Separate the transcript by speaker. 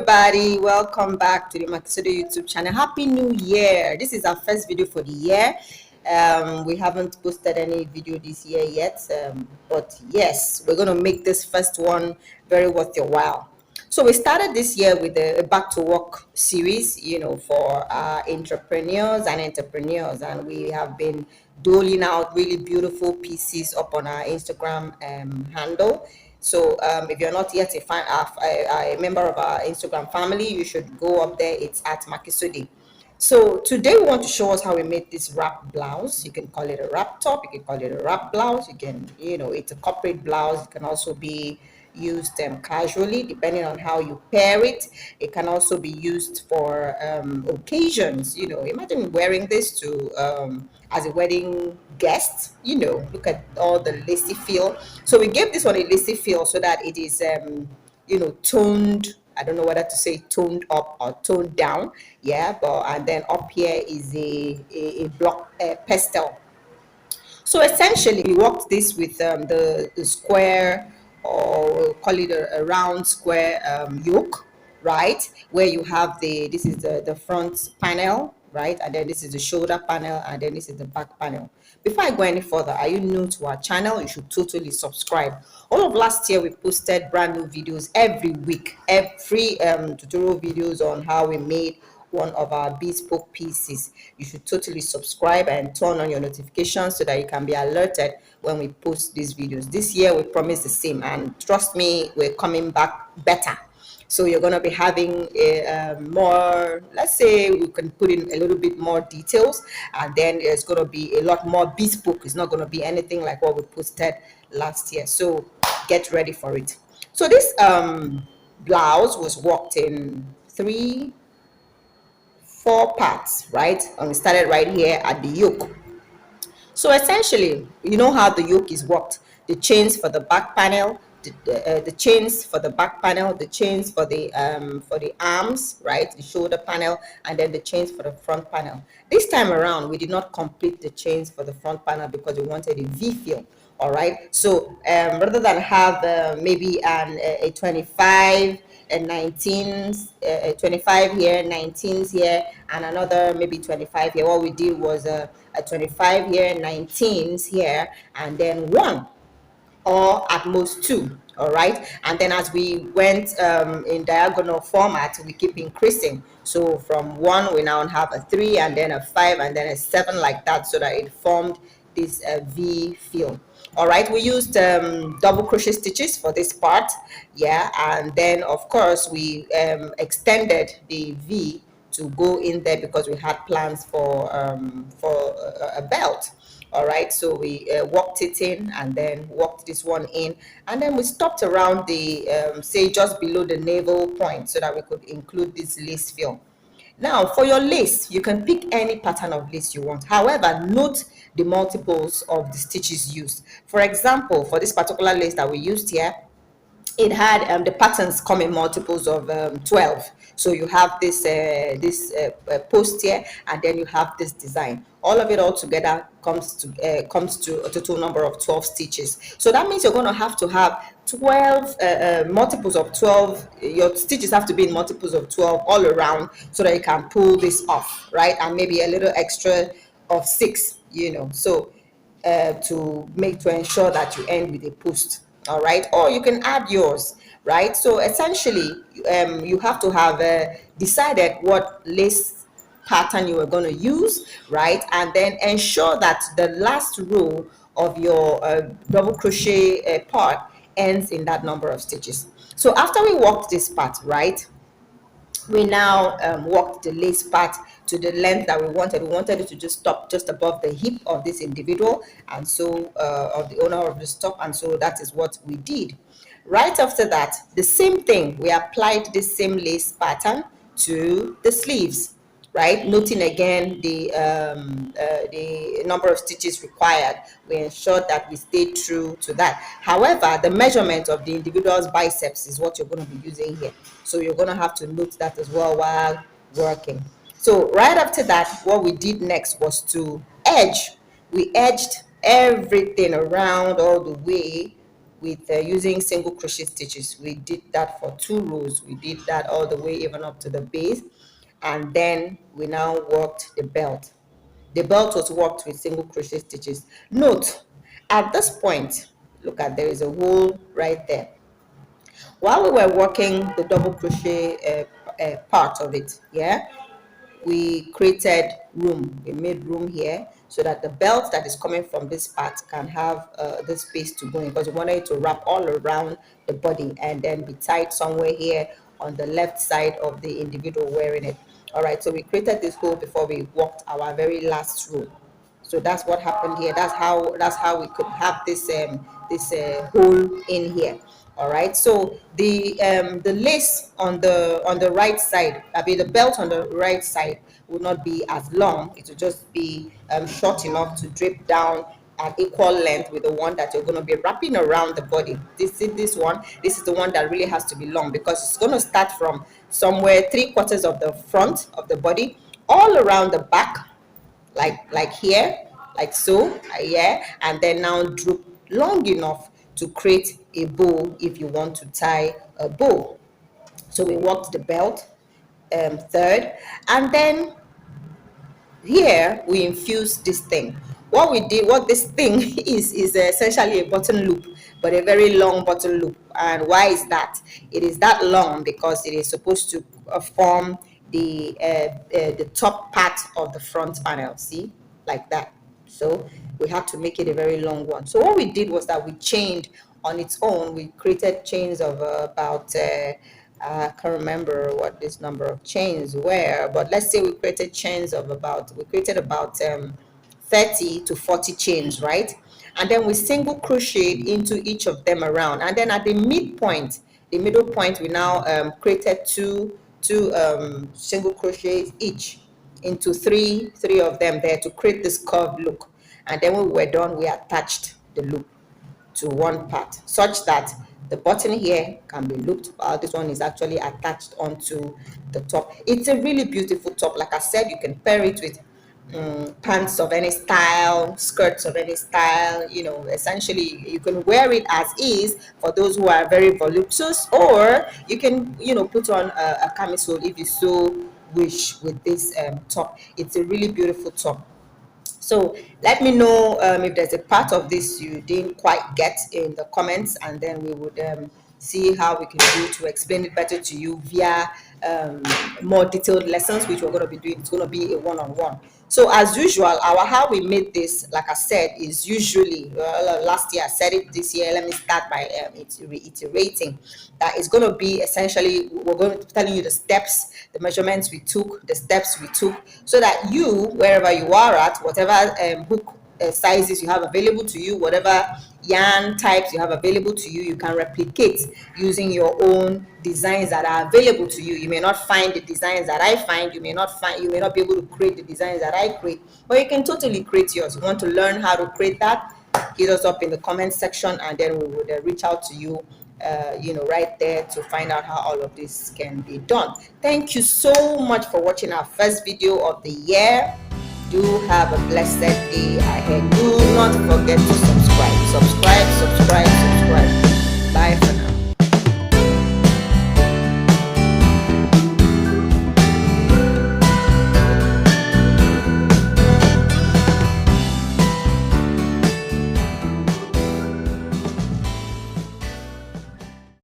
Speaker 1: everybody, welcome back to the Makisode YouTube channel. Happy New Year. This is our first video for the year. We haven't posted any video this year yet, but yes, we're going to make this first one very worth your while. So we started this year with a back to work series, for entrepreneurs and entrepreneurs, and we have been doling out really beautiful pieces up on our Instagram handle. So if you're not yet a member of our Instagram family, you should go up there. It's at Makisode. So today we want to show us how we made this wrap blouse. You can call it a wrap top, you can call it a wrap blouse, you can, it's a corporate blouse. It can also be used casually depending on how you pair it. It can also be used for occasions. Imagine wearing this to as a wedding guest. Look at all the lacy feel. So we gave this one a lacy feel so that it is toned. I don't know whether to say toned up or toned down. And then up here is a block pastel. So essentially we worked this with the square, or we'll call it a round square yoke, right, where you have this is the front panel, right, and then this is the shoulder panel, and then this is the back panel. Before I go any further, are you new to our channel? You should totally subscribe. All of last year we posted brand new videos every week, free tutorial videos on how we made one of our bespoke pieces. You should totally subscribe and turn on your notifications so that you can be alerted when we post these videos. This year we promise the same, and trust me, we're coming back better. So you're going to be having more, let's say we can put in a little bit more details, and then there's going to be a lot more bespoke. It's not going to be anything like what we posted last year. So get ready for it. So this blouse was worked in 4 parts, right? And we started right here at the yoke. So essentially, you know how the yoke is worked: the chains for the back panel, the chains for the back panel, the chains for the arms, right, the shoulder panel, and then the chains for the front panel. This time around we did not complete the chains for the front panel because we wanted a V feel. All right, so rather than have maybe a 25 and 19s, 25 here, 19s here, and another maybe 25 here, what we did was a 25 here, 19s here, and then 1 or at most 2. All right, and then as we went in diagonal format, we keep increasing. So from 1 we now have a 3, and then a 5, and then a 7, like that, so that it formed this V feel. All right, we used double crochet stitches for this part, and then of course we extended the V to go in there because we had plans for a belt. All right, so we worked it in, and then worked this one in, and then we stopped around the say just below the navel point so that we could include this lace feel. Now for your lace, you can pick any pattern of lace you want. However, note the multiples of the stitches used. For example, for this particular lace that we used here, it had the patterns come in multiples of 12. So you have this post here, and then you have this design. All of it all together comes to a total number of 12 stitches. So that means you're going to have 12 multiples of 12. Your stitches have to be in multiples of 12 all around so that you can pull this off, right? And maybe a little extra of 6, so to ensure that you end with a post. All right, or you can add yours, right? So essentially you have to have decided what lace pattern you are going to use, right? And then ensure that the last row of your double crochet part ends in that number of stitches. So after we worked this part, right, we now worked the lace part to the length that we wanted. We wanted it to just stop just above the hip of this individual, and so of the owner of the stock, and so that is what we did. Right after that, the same thing, we applied the same lace pattern to the sleeves, right, noting again the number of stitches required. We ensured that we stayed true to that. However, the measurement of the individual's biceps is what you're going to be using here, so you're going to have to note that as well while working. So right after that, what we did next was to edge. We edged everything around all the way with using single crochet stitches. We did that for 2 rows. We did that all the way even up to the base, and then we now worked the belt. The belt was worked with single crochet stitches. Note, at this point, look at, there is a hole right there. While we were working the double crochet part of it, yeah, we created room. We made room here so that the belt that is coming from this part can have this space to go in, because we wanted it to wrap all around the body and then be tied somewhere here on the left side of the individual wearing it. All right, so we created this hole before we worked our very last row. So that's what happened here. That's how we could have this hole in here. All right, so the lace on the right side, I mean the belt on the right side, will not be as long. It will just be short enough to drape down at equal length with the one that you're going to be wrapping around the body. This is the one that really has to be long, because it's going to start from somewhere 3/4 of the front of the body all around the back, like here, like so, yeah, and then now droop long enough to create a bow if you want to tie a bow. So we worked the belt third, and then here we infuse this thing. What this thing is essentially a button loop, but a very long button loop. And why is that? It is that long because it is supposed to form the top part of the front panel. See, like that. So we had to make it a very long one. So what we did was that we chained on its own. We created chains of about I can't remember what this number of chains were, but let's say we created about 30 to 40 chains, right? And then we single crocheted into each of them around, and then at the midpoint, the middle point, we now created two single crochets each into three of them there to create this curved look. And then when we were done, we attached the loop to one part such that the button here can be looped. This one is actually attached onto the top. It's a really beautiful top. Like I said, you can pair it with pants of any style, skirts of any style. You know, essentially you can wear it as is for those who are very voluptuous, or you can, you know, put on a camisole if you so wish with this top. It's a really beautiful top. So let me know if there's a part of this you didn't quite get in the comments, and then we would see how we can do to explain it better to you via more detailed lessons, which we're going to be doing. It's going to be a one-on-one. So as usual, how we made this, like I said, is usually last year I said it, this year let me start by reiterating that it's going to be essentially, we're going to be telling you the steps, the measurements we took, the steps we took, so that you, wherever you are at, whatever hook sizes you have available to you, whatever yarn types you have available to you, you can replicate using your own designs that are available to you. You may not find the designs that I find, you may not be able to create the designs that I create, but you can totally create yours. You want to learn how to create that, hit us up in the comment section, and then we would reach out to you, you know, right there to find out how all of this can be done. Thank you so much for watching our first video of the year. Do have a blessed day ahead. Do not forget to subscribe.